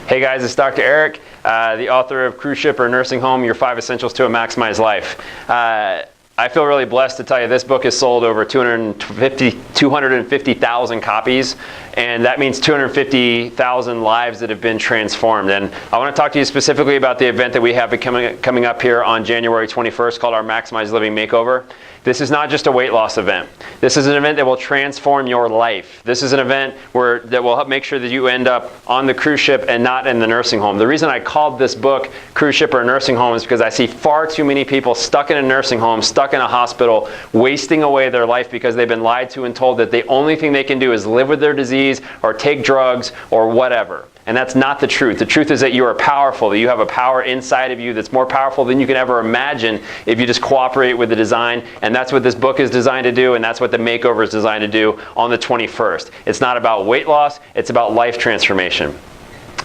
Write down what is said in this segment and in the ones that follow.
Hey guys, it's Dr. Eric, the author of Cruise Ship or Nursing Home, Your 5 Essentials to a Maximized Life. I feel really blessed to tell you this book has sold over 250,000 copies, and that means 250,000 lives that have been transformed. And I want to talk to you specifically about the event that we have coming up here on January 21st called our Maximized Living Makeover. This is not just a weight loss event. This is an event that will transform your life. This is an event that will help make sure that you end up on the cruise ship and not in the nursing home. The reason I called this book Cruise Ship or Nursing Home is because I see far too many people stuck in a nursing home, stuck in a hospital, wasting away their life because they've been lied to and told that the only thing they can do is live with their disease or take drugs or whatever. And that's not the truth. The truth is that you are powerful, that you have a power inside of you that's more powerful than you can ever imagine if you just cooperate with the design. And that's what this book is designed to do, and that's what the Makeover is designed to do on the 21st. It's not about weight loss, it's about life transformation.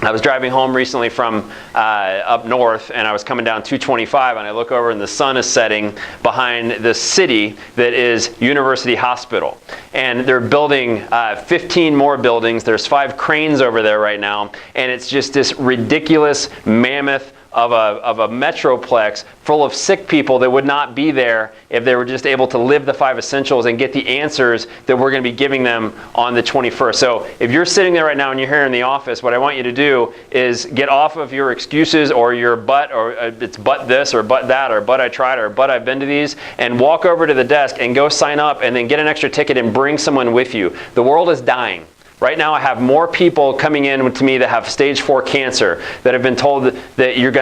I was driving home recently from up north, and I was coming down 225, and I look over and the sun is setting behind the city that is University Hospital. And they're building 15 more buildings. There's 5 cranes over there right now, and it's just this ridiculous mammoth of a metroplex full of sick people that would not be there if they were just able to live the 5 essentials and get the answers that we're going to be giving them on the 21st. So if you're sitting there right now and you're here in the office, what I want you to do is get off of your excuses or your but, or it's but this or but that or but I tried or but I've been to these, and walk over to the desk and go sign up and then get an extra ticket and bring someone with you. The world is dying. Right now I have more people coming in to me that have stage 4 cancer that have been told that you're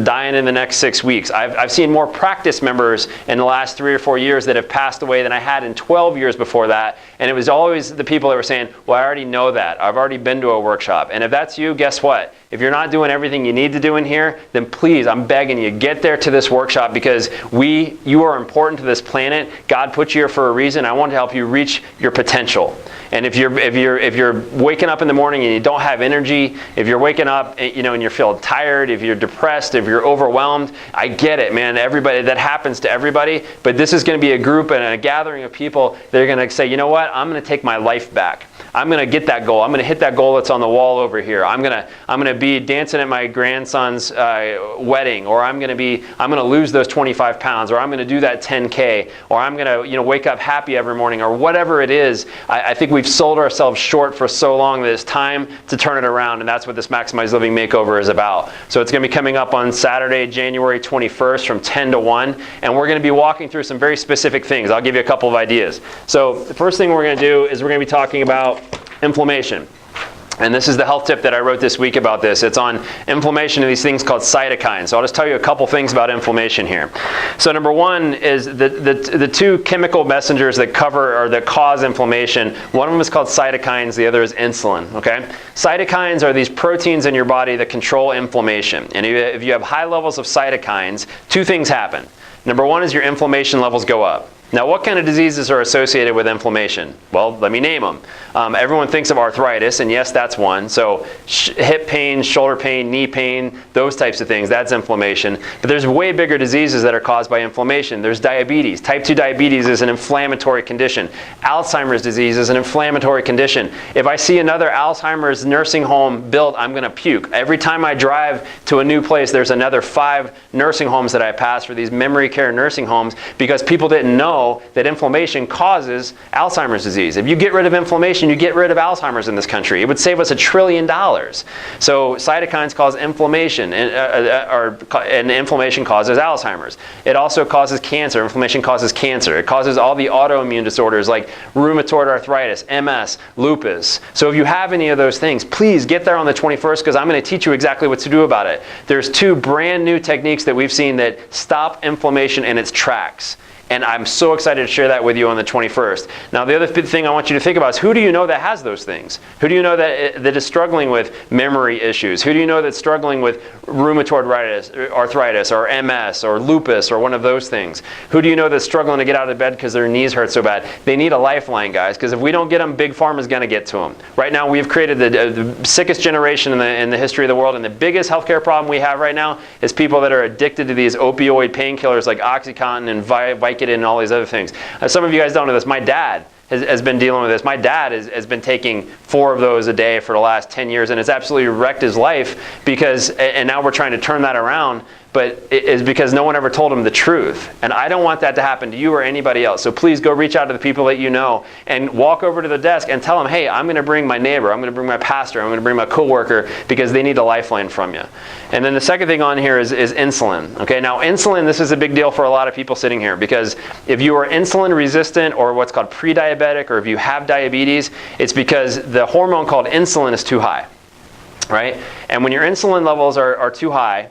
dying in the next 6 weeks. I've seen more practice members in the last 3 or 4 years that have passed away than I had in 12 years before that. And it was always the people that were saying, well, I already know that. I've already been to a workshop. And if that's you, guess what? If you're not doing everything you need to do in here, then please, I'm begging you, get there to this workshop because you are important to this planet. God put you here for a reason. I want to help you reach your potential. And if you're waking up in the morning and you don't have energy, if you're waking up, and you're feeling tired, if you're depressed, if you're overwhelmed, I get it, man. Everybody, that happens to everybody. But this is going to be a group and a gathering of people that are going to say, you know what? I'm going to take my life back. I'm going to get that goal. I'm going to hit that goal that's on the wall over here. I'm going to be dancing at my grandson's wedding, or I'm going to lose those 25 pounds, or I'm going to do that 10K, or I'm going to wake up happy every morning, or whatever it is. I think we've sold ourselves short for so long that it's time to turn it around, and that's what this Maximized Living Makeover is about. So it's going to be coming up on Saturday, January 21st from 10 to 1, and we're going to be walking through some very specific things. I'll give you a couple of ideas. So the first thing we're going to do is we're going to be talking about inflammation. And this is the health tip that I wrote this week about this. It's on inflammation of these things called cytokines. So I'll just tell you a couple things about inflammation here. So number one is the 2 chemical messengers that cause inflammation. One of them is called cytokines, the other is insulin. Okay? Cytokines are these proteins in your body that control inflammation. And if you have high levels of cytokines, 2 things happen. Number one is your inflammation levels go up. Now, what kind of diseases are associated with inflammation? Well, let me name them. Everyone thinks of arthritis, and yes, that's one. So hip pain, shoulder pain, knee pain, those types of things, that's inflammation. But there's way bigger diseases that are caused by inflammation. There's diabetes. Type 2 diabetes is an inflammatory condition. Alzheimer's disease is an inflammatory condition. If I see another Alzheimer's nursing home built, I'm going to puke. Every time I drive to a new place, there's another 5 nursing homes that I pass for these memory care nursing homes because people didn't know that inflammation causes Alzheimer's disease. If you get rid of inflammation, you get rid of Alzheimer's in this country. It would save us $1 trillion. So cytokines cause inflammation, and inflammation causes Alzheimer's. It also causes cancer. Inflammation causes cancer. It causes all the autoimmune disorders like rheumatoid arthritis, MS, lupus. So if you have any of those things, please get there on the 21st because I'm going to teach you exactly what to do about it. There's 2 brand new techniques that we've seen that stop inflammation in its tracks. And I'm so excited to share that with you on the 21st. Now, the other thing I want you to think about is who do you know that has those things? Who do you know that is struggling with memory issues? Who do you know that's struggling with rheumatoid arthritis or MS or lupus or one of those things? Who do you know that's struggling to get out of bed because their knees hurt so bad? They need a lifeline, guys, because if we don't get them, Big Pharma is going to get to them. Right now, we've created the sickest generation in the history of the world, and the biggest healthcare problem we have right now is people that are addicted to these opioid painkillers like OxyContin and Vicodin and all these other things. Some of you guys don't know this. My dad has been dealing with this. My dad has been taking 4 of those a day for the last 10 years, and it's absolutely wrecked his life because, and now we're trying to turn that around, but it is because no one ever told him the truth. And I don't want that to happen to you or anybody else. So please go reach out to the people that you know and walk over to the desk and tell them, hey, I'm going to bring my neighbor, I'm going to bring my pastor, I'm going to bring my coworker because they need a lifeline from you. And then the second thing on here is insulin. Okay, now insulin, this is a big deal for a lot of people sitting here because if you are insulin resistant or what's called pre-diabetic, or if you have diabetes, it's because the hormone called insulin is too high, right? And when your insulin levels are too high,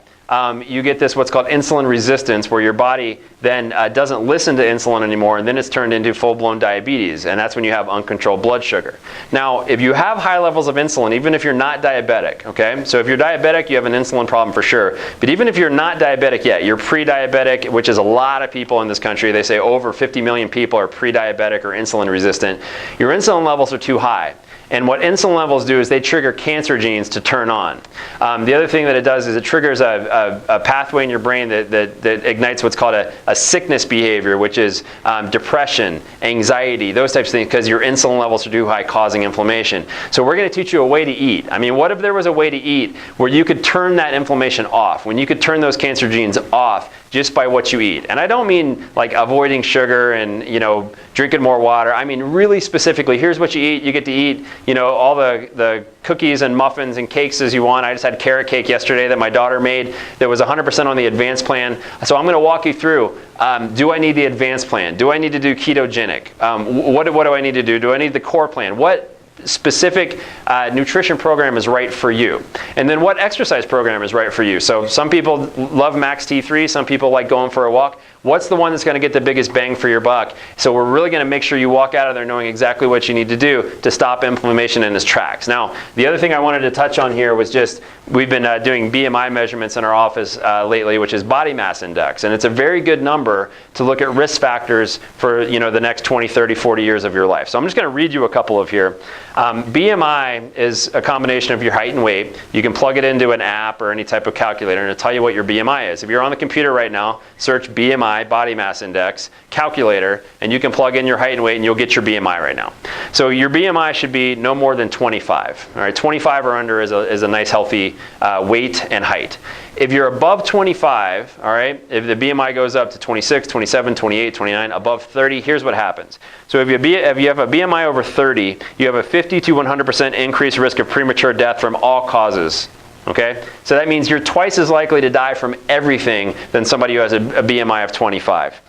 you get this what's called insulin resistance, where your body then doesn't listen to insulin anymore, and then it's turned into full-blown diabetes, and that's when you have uncontrolled blood sugar. Now, if you have high levels of insulin, even if you're not diabetic, okay? So if you're diabetic, you have an insulin problem for sure. But even if you're not diabetic yet, you're pre-diabetic, which is a lot of people in this country. They say over 50 million people are pre-diabetic or insulin resistant. Your insulin levels are too high. And what insulin levels do is they trigger cancer genes to turn on. The other thing that it does is it triggers a pathway in your brain that ignites what's called a sickness behavior, which is depression, anxiety, those types of things, because your insulin levels are too high, causing inflammation. So we're going to teach you a way to eat. I mean, what if there was a way to eat where you could turn that inflammation off, when you could turn those cancer genes off just by what you eat? And I don't mean like avoiding sugar and, you know, drinking more water. I mean really specifically, here's what you eat. You get to eat, you know, all the cookies and muffins and cakes as you want. I just had carrot cake yesterday that my daughter made that was 100% on the advanced plan. So I'm going to walk you through, do I need the advanced plan? Do I need to do ketogenic? What do I need to do? Do I need the core plan? What specific nutrition program is right for you? And then what exercise program is right for you? So some people love Max T3, some people like going for a walk. What's the one that's going to get the biggest bang for your buck? So we're really going to make sure you walk out of there knowing exactly what you need to do to stop inflammation in its tracks. Now, the other thing I wanted to touch on here was just, we've been doing BMI measurements in our office lately, which is body mass index. And it's a very good number to look at risk factors for, you know, the next 20, 30, 40 years of your life. So I'm just going to read you a couple of here. BMI is a combination of your height and weight. You can plug it into an app or any type of calculator and it'll tell you what your BMI is. If you're on the computer right now, search BMI, body mass index, calculator, and you can plug in your height and weight and you'll get your BMI right now. So your BMI should be no more than 25. All right, 25 or under is a nice healthy weight and height. If you're above 25, all right, if the BMI goes up to 26, 27, 28, 29, above 30, here's what happens. So if you have a BMI over 30, you have a 50 to 100% increased risk of premature death from all causes. Okay? So that means you're twice as likely to die from everything than somebody who has a BMI of 25.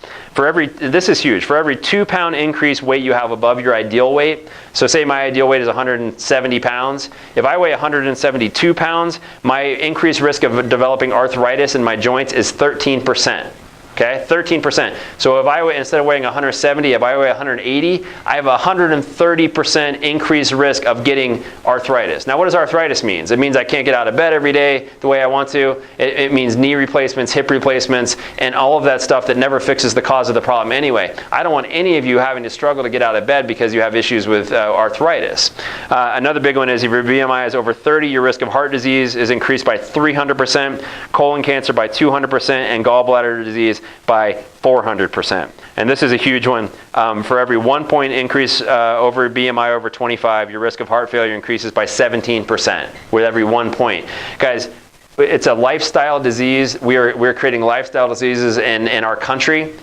This is huge. For every 2-pound increased weight you have above your ideal weight, so say my ideal weight is 170 pounds. If I weigh 172 pounds, my increased risk of developing arthritis in my joints is 13%. Okay, 13%. So if I weigh, instead of weighing 170, if I weigh 180, I have a 130% increased risk of getting arthritis. Now, what does arthritis mean? It means I can't get out of bed every day the way I want to. It means knee replacements, hip replacements, and all of that stuff that never fixes the cause of the problem anyway. I don't want any of you having to struggle to get out of bed because you have issues with arthritis. Another big one is if your BMI is over 30, your risk of heart disease is increased by 300%, colon cancer by 200%, and gallbladder disease by 400%. And this is a huge one. For every 1 point increase over BMI over 25, your risk of heart failure increases by 17% with every 1 point. Guys, it's a lifestyle disease. We're creating lifestyle diseases in our country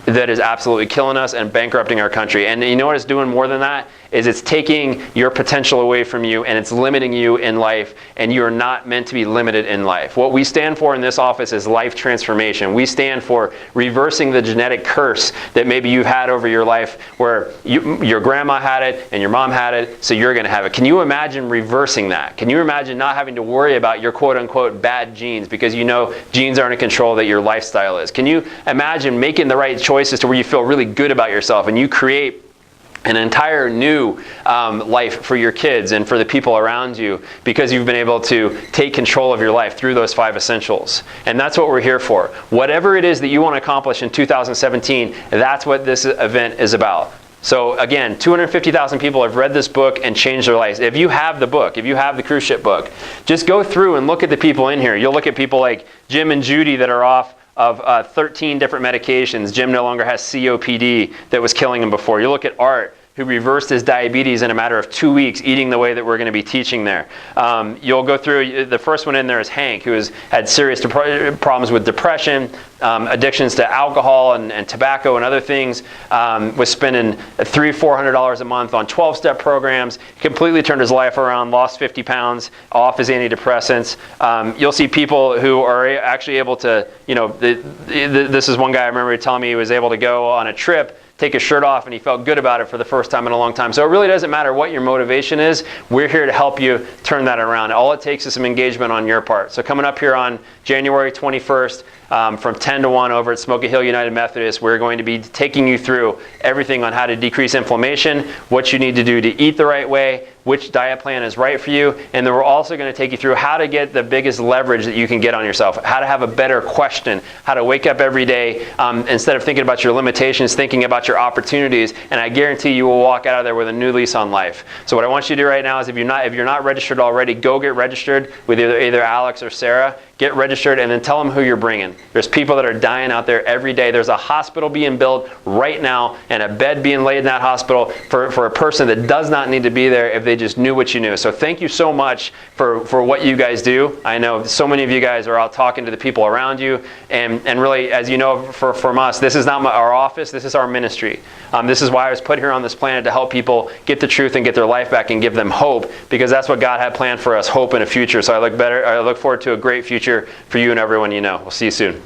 that is absolutely killing us and bankrupting our country. And you know what it's doing more than that? Is it's taking your potential away from you and it's limiting you in life, and you are not meant to be limited in life. What we stand for in this office is life transformation. We stand for reversing the genetic curse that maybe you've had over your life where your grandma had it and your mom had it, so you're gonna have it. Can you imagine reversing that? Can you imagine not having to worry about your quote unquote bad genes because you know genes aren't in control, that your lifestyle is? Can you imagine making the right choices to where you feel really good about yourself and you create an entire new life for your kids and for the people around you because you've been able to take control of your life through those 5 essentials. And that's what we're here for. Whatever it is that you want to accomplish in 2017, that's what this event is about. So again, 250,000 people have read this book and changed their lives. If you have the book, if you have the cruise ship book, just go through and look at the people in here. You'll look at people like Jim and Judy that are off of 13 different medications. Jim no longer has COPD that was killing him before. You look at Art, who reversed his diabetes in a matter of 2 weeks, eating the way that we're going to be teaching there. You'll go through, the first one in there is Hank, who had serious problems with depression, addictions to alcohol and tobacco and other things, was spending $300-400 a month on 12-step programs, completely turned his life around, lost 50 pounds off his antidepressants. You'll see people who are actually able to, this is one guy I remember telling me he was able to go on a trip, take his shirt off, and he felt good about it for the first time in a long time. So it really doesn't matter what your motivation is. We're here to help you turn that around. All it takes is some engagement on your part. So coming up here on January 21st, from 10 to 1 over at Smoky Hill United Methodist, we're going to be taking you through everything on how to decrease inflammation, what you need to do to eat the right way, which diet plan is right for you, and then we're also going to take you through how to get the biggest leverage that you can get on yourself, how to have a better question, how to wake up every day instead of thinking about your limitations, thinking about your opportunities, and I guarantee you will walk out of there with a new lease on life. So what I want you to do right now is if you're not registered already, go get registered with either Alex or Sarah. Get registered and then tell them who you're bringing. There's people that are dying out there every day. There's a hospital being built right now and a bed being laid in that hospital for a person that does not need to be there if they just knew what you knew. So thank you so much for what you guys do. I know so many of you guys are out talking to the people around you, and really, as you know from us, this is not our office, this is our ministry. This is why I was put here on this planet, to help people get the truth and get their life back and give them hope, because that's what God had planned for us, hope and a future. So I look forward to a great future for you and everyone you know. We'll see you soon.